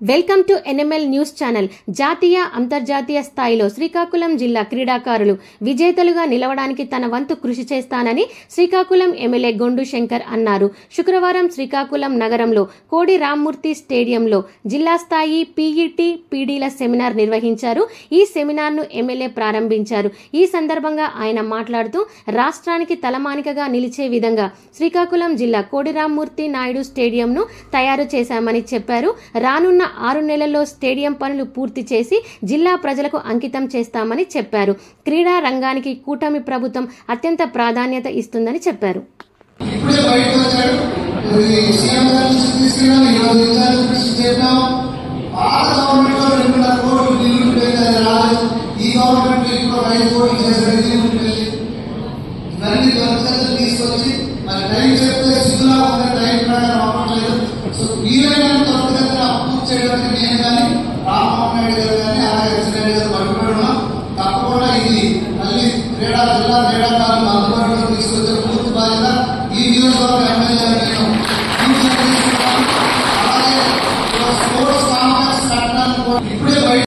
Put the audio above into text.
Welcome to NML news channel. జాతీయ అంతర్జాతీయ స్థాయిలో శ్రీకాకుళం జిల్లా క్రీడాకారులు విజేతలుగా నిలవడానికి తన వంతు కృషి చేస్తానని శ్రీకాకుళం ఎమ్మెల్యే గొండు శంకర్ అన్నారు. శుక్రవారం శ్రీకాకుళం నగరంలో కోడి రామ్మూర్తి స్టేడియంలో జిల్లా స్థాయి పీఈటీ పీడీల సెమినార్ నిర్వహించారు. ఈ సెమినార్ను ఎమ్మెల్యే ప్రారంభించారు. ఈ సందర్భంగా ఆయన మాట్లాడుతూ రాష్ట్రానికి తలమానికగా నిలిచే విధంగా శ్రీకాకుళం జిల్లా కోడి రామ్మూర్తి నాయుడు స్టేడియంను తయారు చేశామని చెప్పారు. రానున్న 6 నెలల్లో స్టేడియం పనులు పూర్తి చేసి జిల్లా ప్రజలకు అంకితం చేస్తామని చెప్పారు. క్రీడా రంగానికి కూటమి ప్రభుత్వం అత్యంత ప్రాధాన్యత ఇస్తుందని చెప్పారు. రామ్మోహన్ రెడ్డి గారు కానీ అలాగే రెడ్డి గారు పట్టుకోవడం తప్పకుండా ఇది మళ్ళీ జిల్లా క్రీడాకారులు అందుబాటులో తీసుకొచ్చే పూర్తి బాధ్యత ఈ నియోజకవర్గ ఎమ్మెల్యే